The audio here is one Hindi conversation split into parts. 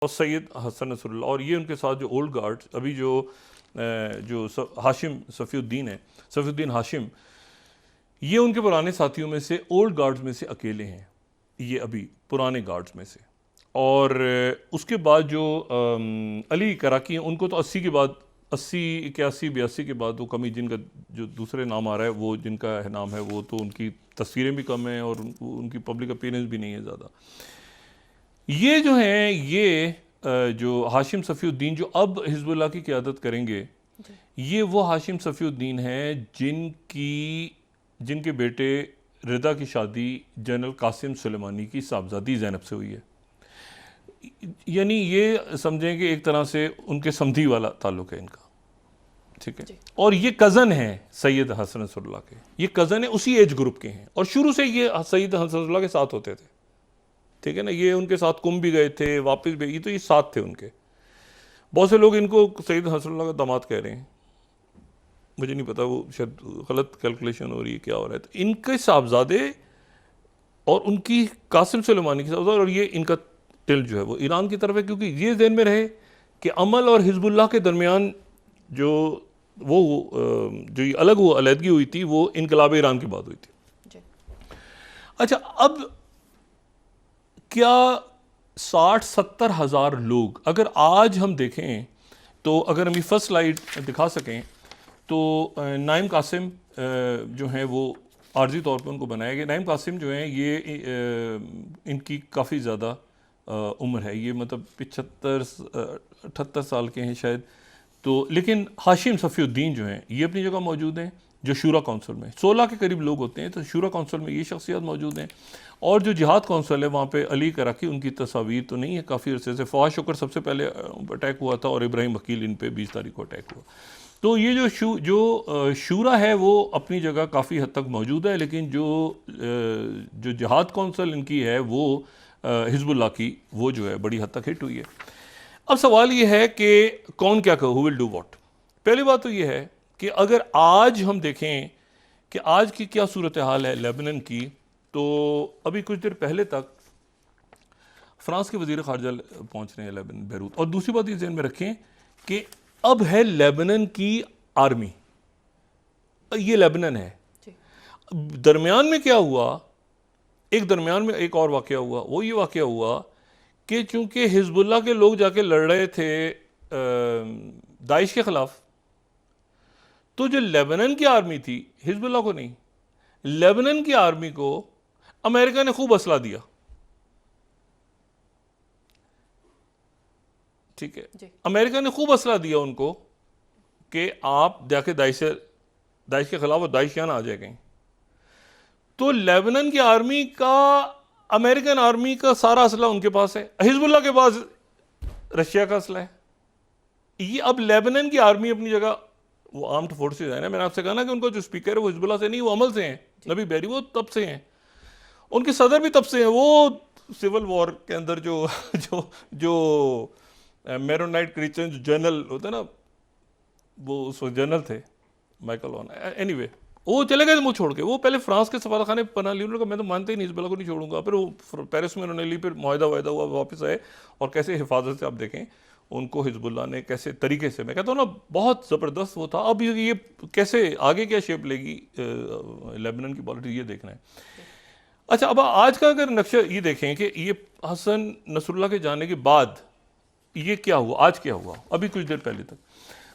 और सैयद हसन नसरुल्लाह, और ये उनके साथ जो ओल्ड गार्ड्स अभी हाशिम सफ़ीउद्दीन है, सफ़ीउद्दीन हाशिम, ये उनके पुराने साथियों में से ओल्ड गार्ड्स में से अकेले हैं, ये अभी पुराने गार्ड्स में से। और उसके बाद जो अली कराकी हैं, उनको तो 80 के बाद 80 81 82 के बाद वो कमी, जिनका जो दूसरे नाम आ रहा है वो जिनका नाम है, वो तो उनकी तस्वीरें भी कम हैं और उनकी पब्लिक अपीयरेंस भी नहीं है ज़्यादा। ये जो हैं, ये जो हाशिम सफ़ीउद्दीन जो अब हिज़्बुल्लाह की क़यादत करेंगे, ये वो हाशिम सफ़ीउद्दीन हैं जिनके बेटे रिदा की शादी जनरल कासिम सुलेमानी की साहबजादी ज़ैनब से हुई है। यानी ये समझें कि एक तरह से उनके समधी वाला ताल्लुक़ है इनका, ठीक है। और ये कज़न हैं सैयद हसन नसरुल्लाह के, ये कज़न है, उसी एज ग्रुप के हैं, और शुरू से ये सैयद हसन नसरुल्लाह के साथ होते थे, ठीक है ना। ये उनके साथ कुम भी गए थे, वापस भी, ये साथ थे उनके। बहुत से लोग इनको सैयद हसन का दामाद कह रहे हैं, मुझे नहीं पता, वो शायद गलत कैलकुलेशन हो रही है, क्या हो रहा है। तो इनके साहबजादे और उनकी कासिम सुलेमानी के साहबजादे, और ये इनका तिल जो है वो ईरान की तरफ है, क्योंकि ये ज़हन में रहे कि अमल और हिज़्बुल्लाह के दरमियान जो ये अलग वो अलहदगी हुई थी, वो इनकलाब ईरान के बाद हुई थी। अच्छा, अब क्या 60-70 हज़ार लोग, अगर आज हम देखें तो, अगर हम ये फर्स्ट स्लाइड दिखा सकें तो, नाइम कासिम जो हैं वो आर्जी तौर पे उनको बनाया गया। नाइम कासिम जो हैं ये इनकी काफ़ी ज़्यादा उम्र है, ये मतलब 75-78 साल के हैं शायद। तो लेकिन हाशिम सफ़ीउद्दीन जो हैं ये अपनी जगह मौजूद हैं, जो शूरा काउंसिल में 16 के करीब लोग होते हैं, तो शूरा काउंसिल में ये शख्सियत मौजूद हैं। और जो जिहाद काउंसिल है वहाँ पे अली कराकी, उनकी तस्वीर तो नहीं है काफ़ी अरसे से। फवाद शुक्र सबसे पहले अटैक हुआ था, और इब्राहिम वकील इन पे 20 तारीख को अटैक हुआ। तो ये जो शूरा है वो अपनी जगह काफ़ी हद तक मौजूद है, लेकिन जो जिहाद काउंसिल इनकी है वो हिज़्बुल्लाह की, वो जो है बड़ी हद तक हिट हुई है। अब सवाल ये है कि कौन क्या हु विल डू व्हाट। पहली बात तो ये है कि अगर आज हम देखें कि आज की क्या सूरत हाल है लेबनान की, तो अभी कुछ देर पहले तक फ्रांस के वज़ीर ख़ारजा पहुंच रहे हैं लेबनान, बैरूत। और दूसरी बात ये ज़हन में रखें कि अब है लेबनान की आर्मी, ये लेबनान है। दरमियान में क्या हुआ, दरमियान में एक और वाक़या हुआ, वो ये वाक़या हुआ कि चूंकि हिज़्बुल्लाह के लोग जाके लड़ रहे थे दाइश के ख़िलाफ़, तो जो लेबनान की आर्मी थी, हिज़्बुल्लाह को नहीं, लेबनान की आर्मी को अमेरिका ने खूब असला दिया, ठीक है। अमेरिका ने खूब असला दिया उनको कि आप जाके दाइश के ख़िलाफ़, और दाइश यहाँ आ जाए कहीं। तो लेबनान की आर्मी का, अमेरिकन आर्मी का सारा असला उनके पास है, हिज़्बुल्लाह के पास रशिया का असला है। ये अब लेबनान की आर्मी अपनी जगह, वो आर्म्ड फोर्सेज है ना, मैंने आपसे कहा ना कि उनको जो स्पीकर है वो हिज़्बुल्लाह से नहीं, वो अमल से हैं, नबी बैरी, वो तब से हैं, उनके सदर भी तब से हैं। वो सिविल वॉर के अंदर जो जो जो मेरोनाइट क्रिश्चियन जनरल होता है ना, वो उस वक्त जनरल थे, माइकल ऑन, एनीवे, वो चले गए मुँह छोड़ के। वो पहले फ्रांस के सफारत खाने पना ली, उन्होंने कहा मैं तो मानते ही नहीं, हिज़्बुल्लाह को नहीं छोड़ूंगा। फिर वो पेरिस में उन्होंने ली, फिर मुआहदा हुआ, वापस आए, और कैसे हिफाजत से आप देखें उनको हिज़्बुल्लाह ने कैसे तरीके से, मैं कहता हूँ ना, बहुत ज़बरदस्त वो था। अब ये कैसे आगे क्या शेप लेगी लेबनान की पॉलिटिक्स, ये देखना है। अच्छा, अब आज का अगर नक्शा ये देखें कि ये हसन नसरुल्लाह के जाने के बाद ये क्या हुआ, आज क्या हुआ, अभी कुछ देर पहले तक,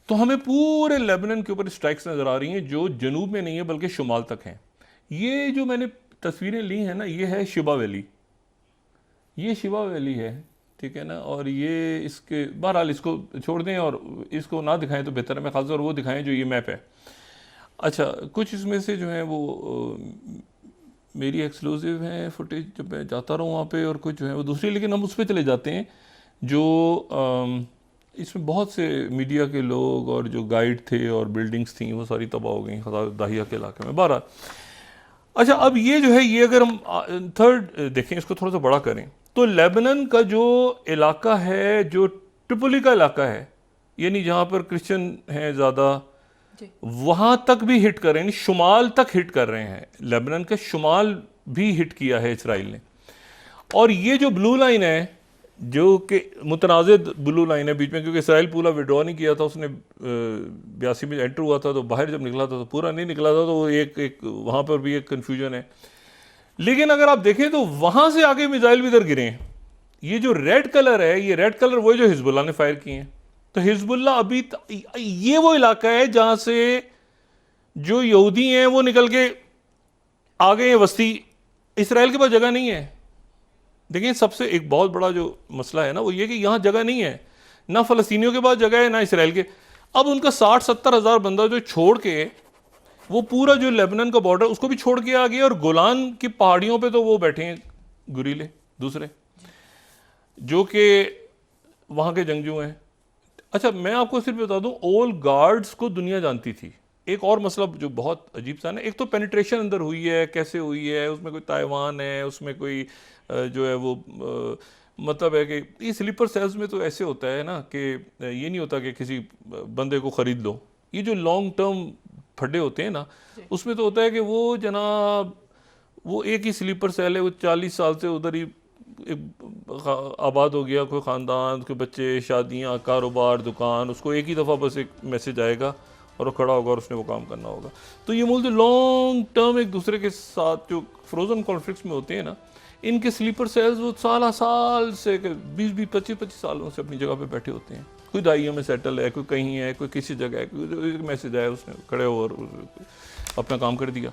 तो हमें पूरे लेबनान के ऊपर स्ट्राइक्स नज़र आ रही हैं, जो जनूब में नहीं है बल्कि शुमाल तक हैं। ये जो मैंने तस्वीरें ली हैं ना, ये है शिबा वैली, ये शिबा वैली है, ठीक है ना। और ये इसके बहरहाल इसको छोड़ दें और इसको ना दिखाएं तो बेहतर है, मैं खासतौर वो दिखाएं जो ये मैप है। अच्छा, कुछ इसमें से जो है वो मेरी एक्सक्लूसिव हैं फुटेज, जब मैं जाता रहूँ वहाँ पे, और कुछ जो है वो दूसरी, लेकिन हम उस पर चले जाते हैं जो इसमें बहुत से मीडिया के लोग और जो गाइड थे और बिल्डिंग्स थी वो सारी तबाह हो गई दाहिया के इलाके में, 12। अच्छा, अब ये जो है, ये अगर हम थर्ड देखें, इसको थोड़ा सा बड़ा करें, तो लेबनान का जो इलाका है, जो ट्रिपोली का इलाका है, यानी जहाँ पर क्रिश्चियन हैं ज़्यादा, वहाँ तक भी हिट कर रहे हैं, शुमाल तक हिट कर रहे हैं। लेबनान का शुमाल भी हिट किया है इसराइल ने। और ये जो ब्लू लाइन है, जो कि मुतनाज़ ब्लू लाइन है बीच में, क्योंकि इसराइल पूरा विड्रॉ नहीं किया था, उसने 82 में एंटर हुआ था, तो बाहर जब निकला था तो पूरा नहीं निकला था, तो वो एक वहाँ पर भी एक कन्फ्यूजन है। लेकिन अगर आप देखें तो वहाँ से आगे मिसाइल भी इधर गिरे हैं। ये जो रेड कलर है, ये रेड कलर वो जो हिजबुल्ला ने फायर किए हैं। तो हिजबुल्ला अभी ये वो इलाका है जहाँ से जो यहूदी हैं वो निकल के आ गए हैं बस्ती, इसराइल के पास जगह नहीं है। देखिए सबसे एक बहुत बड़ा जो मसला है ना वो ये कि यहाँ जगह नहीं है, ना फ़लस्तीनियों के पास जगह है ना इसराइल के। अब उनका 60-70 हज़ार बंदा जो छोड़ के वो पूरा जो लेबनान का बॉर्डर उसको भी छोड़ के आ गया, और गोलान की पहाड़ियों पे तो वो बैठे हैं गुरीले दूसरे जो कि वहाँ के जंगजू हैं। अच्छा मैं आपको सिर्फ बता दूं, ओल गार्ड्स को दुनिया जानती थी। एक और मसला जो बहुत अजीब सा है, एक तो पेनिट्रेशन अंदर हुई है, कैसे हुई है, उसमें कोई ताइवान है, उसमें कोई जो है वो मतलब है कि ये स्लीपर सेल्स में तो ऐसे होता है ना कि ये नहीं होता कि किसी बंदे को ख़रीद लो। ये जो लॉन्ग टर्म फड्डे होते हैं ना, उसमें तो होता है कि वो जनाब वो एक ही स्लीपर सेल है, वो 40 साल से उधर ही एक आबाद हो गया, कोई ख़ानदान, उसके बच्चे, शादियाँ, कारोबार, दुकान, उसको एक ही दफ़ा बस एक मैसेज आएगा और वो खड़ा होगा और उसने वो काम करना होगा। तो ये बोलते लॉन्ग टर्म एक दूसरे के साथ जो फ्रोज़न कॉन्फ्लिक्ट्स में होते हैं ना, इनके स्लीपर सेल्स वो साल से 20-25 सालों से अपनी जगह पे बैठे होते हैं। कोई दाइयों में सेटल है, कोई कहीं है, कोई किसी जगह है, कोई मैसेज आया उसने खड़े हो और अपना काम कर दिया।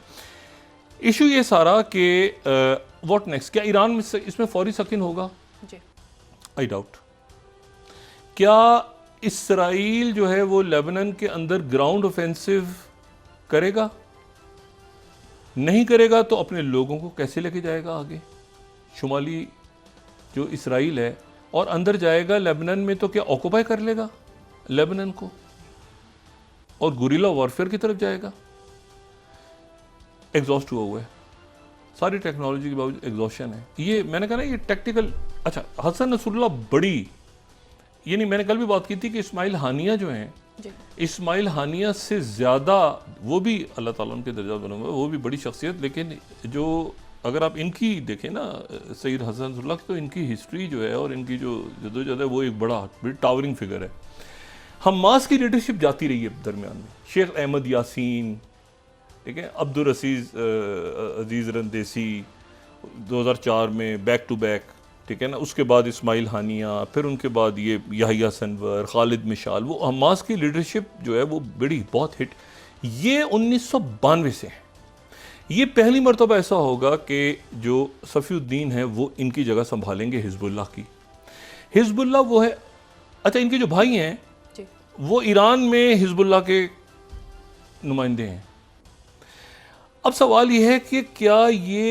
इशू ये सारा कि व्हाट नेक्स्ट, क्या ईरान में इसमें फौरी सकिन होगा? I doubt. क्या इसराइल जो है वो लेबनान के अंदर ग्राउंड ऑफेंसिव करेगा? नहीं करेगा तो अपने लोगों को कैसे लेके जाएगा आगे? शुमाली जो इसराइल है और अंदर जाएगा लेबनान में, तो क्या ऑक्यूपाई कर लेगा लेबनान को और गुरिल्ला वॉरफेयर की तरफ जाएगा? एग्जॉस्ट हुआ है, सारी टेक्नोलॉजी के बावजूद एग्जॉशन है। ये मैंने कहा ना ये टेक्टिकल। अच्छा हसन नसरुल्लाह बड़ी, ये नहीं, मैंने कल भी बात की थी कि इस्माइल हानिया जो हैं, इस्माइल हानिया से ज़्यादा वो भी अल्लाह ताला उनके दर्जा बनूंगा, वो भी बड़ी शख्सियत। लेकिन जो अगर आप इनकी देखें ना सैयद हसन नसरुल्लाह की, तो इनकी हिस्ट्री जो है और इनकी जो जदोजहद है वो एक बड़ी टावरिंग फिगर है। हमास की लीडरशिप जाती रही है दरमियान में, शेख अहमद यासीन, ठीक है, अब्दुल अजीज़ रंदेसी 2004 में बैक टू बैक, ठीक है ना, उसके बाद इस्माइल हानिया, फिर उनके बाद ये याहिया सनवर, खालिद मिशाल, वो हमास की लीडरशिप जो है वो बड़ी बहुत हिट। ये 1992 से है। ये पहली मरतबा ऐसा होगा कि जो सफ़ीउद्दीन है वो इनकी जगह संभालेंगे हिजबुल्लाह की। हिजबुल्लाह वो है, अच्छा इनके जो भाई हैं वो ईरान में हिजबुल्लाह के नुमाइंदे हैं। अब सवाल ये है कि क्या ये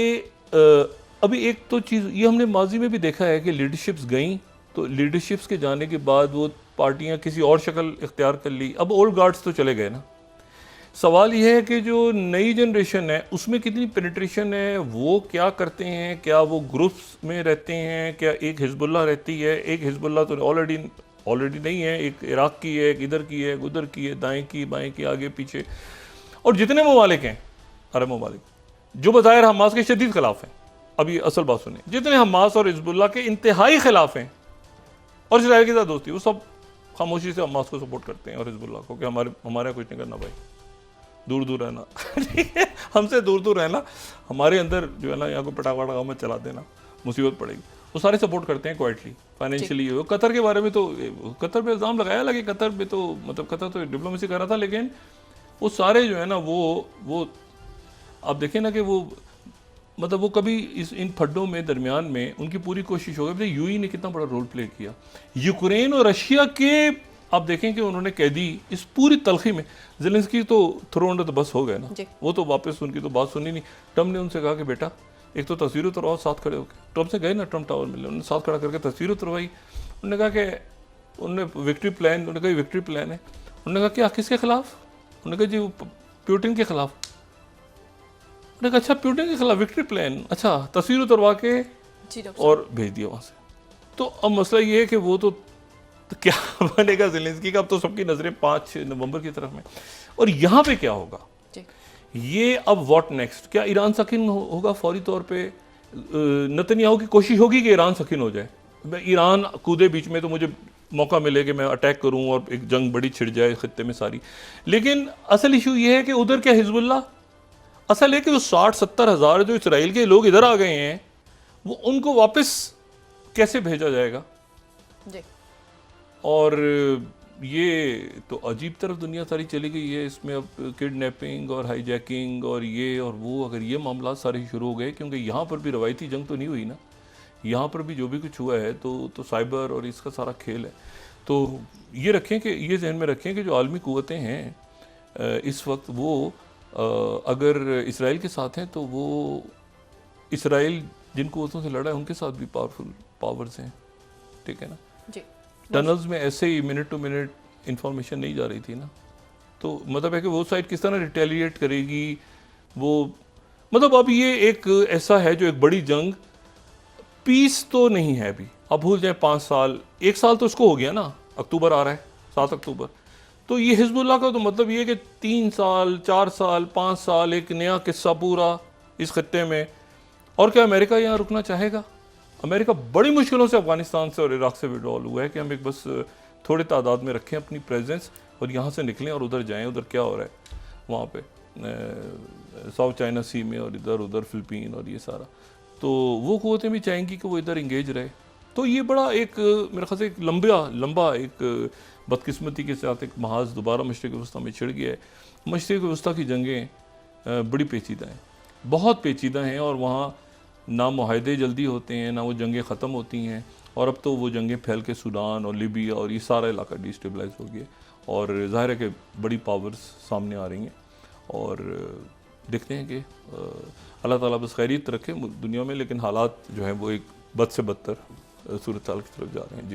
अभी एक तो चीज़ ये हमने माजी में भी देखा है कि लीडरशिप्स गई, तो लीडरशिप्स के जाने के बाद वो पार्टियां किसी और शक्ल इख्तियार कर ली। अब ओल्ड गार्ड्स तो चले गए ना। सवाल ये है कि जो नई जनरेशन है उसमें कितनी पेनिट्रेशन है, वो क्या करते हैं, क्या वो ग्रुप्स में रहते हैं, क्या एक हिजबुल्लाह रहती है, एक हिजबुल्लाह तो ऑलरेडी नहीं है, एक इराक की है, एक इधर की है, एक उधर की है, दाएँ की बाएँ की, आगे पीछे। और जितने ममालिक हैं अरब ममालिक जो बज़ाहिर हमास के शदीद खिलाफ हैं, अभी असल बात सुनिए, जितने हमास और हिजबुल्लाह के इंतहाई खिलाफ हैं और इसराइल के साथ दोस्ती, वो सब खामोशी से हमास को सपोर्ट करते हैं और हिजबुल्लाह को कि हमारे कुछ नहीं करना भाई, दूर दूर रहना ठीक है, हमसे दूर दूर रहना, हमारे अंदर जो है ना यहाँ को पटाखा मत चला देना, मुसीबत पड़ेगी। वो सारे सपोर्ट करते हैं क्वाइटली, फाइनेंशियली। कतर के बारे में तो कतर पे इल्ज़ाम लगाया, लगे कतर पे तो मतलब कतर तो डिप्लोमेसी कर रहा था, लेकिन वो सारे जो है ना वो आप देखें ना कि वो मतलब वो कभी इन फड्डों में दरमियान में उनकी पूरी कोशिश हो गई। यूएई ने कितना बड़ा रोल प्ले किया, यूक्रेन और रशिया के आप देखें कि उन्होंने कैदी इस पूरी तलखी में। ज़ेलेंस्की तो थ्रो अंडर द बस हो गए ना, वो तो वापस उनकी तो बात सुनी नहीं। ट्रम्प ने उनसे कहा कि बेटा एक तो तस्वीर उतरवाओ साथ खड़े होकर। ट्रम्प से गए ना ट्रम्प टावर मिले, उन्होंने साथ खड़ा करके तस्वीर उतरवाई। उन्होंने कहा कि उन्होंने विक्ट्री प्लान, उन्होंने कहा विक्ट्री प्लान है। उन्होंने कहा क्या किसके खिलाफ? उन्होंने कहा जी प्यूटिन के खिलाफ। उन्होंने कहा अच्छा प्यूटिन के खिलाफ विक्ट्री प्लान, अच्छा तस्वीर उतरवा के और भेज दिया वहाँ से। तो अब मसला ये है कि वो तो क्या बनेगा ज़ेलेंस्की का? अब तो सबकी नज़रें 5 नवंबर की तरफ में। और यहाँ पे क्या होगा ये अब व्हाट नेक्स्ट? क्या ईरान सकिन होगा फौरी तौर पे? नेतन्याहू की कोशिश होगी कि ईरान सकिन हो जाए, मैं ईरान कूदे बीच में तो मुझे मौका मिले कि मैं अटैक करूं और एक जंग बड़ी छिड़ जाए खत्ते में सारी। लेकिन असल इशू ये है कि उधर क्या हिजबुल्लाह, असल है कि उस 60-70 हज़ार जो इसराइल के लोग इधर आ गए हैं, वो उनको वापस कैसे भेजा जाएगा? जी। और ये तो अजीब तरफ दुनिया सारी चली गई है। इसमें अब किडनैपिंग और हाईजैकिंग और ये और वो, अगर ये मामला सारे शुरू हो गए, क्योंकि यहाँ पर भी रवायती जंग तो नहीं हुई ना, यहाँ पर भी जो भी कुछ हुआ है तो साइबर और इसका सारा खेल है। तो ये रखें कि ये जहन में रखें कि जो आलमी कुव्वतें हैं इस वक्त वो अगर इसराइल के साथ हैं तो वो इसराइल जिन कुव्वतों से लड़ा है उनके साथ भी पावरफुल पावर्स हैं, ठीक है ना। जी। टनल्स में ऐसे ही मिनट टू मिनट इंफॉर्मेशन नहीं जा रही थी ना, तो मतलब है कि वो साइड किस तरह रिटेलिएट करेगी वो, मतलब अब ये एक ऐसा है जो एक बड़ी जंग, पीस तो नहीं है अभी। अब भूल जाए 5 साल, 1 साल तो इसको हो गया ना, अक्टूबर आ रहा है 7 अक्टूबर। तो ये हिजबुल्लाह का तो मतलब ये है कि 3 साल 4 साल 5 साल एक नया किस्सा पूरा इस खत्ते में। और क्या अमेरिका यहाँ रुकना चाहेगा? अमेरिका बड़ी मुश्किलों से अफगानिस्तान से और इराक से विड्रॉल हुआ है कि हम एक बस थोड़े तादाद में रखें अपनी प्रेजेंस और यहाँ से निकलें और उधर जाएं, उधर क्या हो रहा है वहाँ पे साउथ चाइना सी में और इधर उधर फिलिपीन और ये सारा। तो वो क़ुव्वतें भी चाहेंगी कि वो इधर इंगेज रहे। तो ये बड़ा एक मेरे ख्याल से एक लंबा एक बदकिस्मती के साथ एक महाज दोबारा मशरिक़ वस्ता में छिड़ गया है। मशरिक़ वस्ता की जंगें बड़ी पेचीदा हैं, बहुत पेचीदा हैं, और वहाँ ना मुआहदे जल्दी होते हैं, ना वो जंगें ख़त्म होती हैं। और अब तो वो जंगें फैल के सूडान और लीबिया और ये सारा इलाका डिस्टेबलाइज हो गया, और ज़ाहिर है कि बड़ी पावर्स सामने आ रही हैं। और देखते हैं कि अल्लाह ताला बस खैरियत रखे दुनिया में, लेकिन हालात जो हैं वो एक बद से बदतर सूरत हाल की तरफ जा रहे हैं। जी।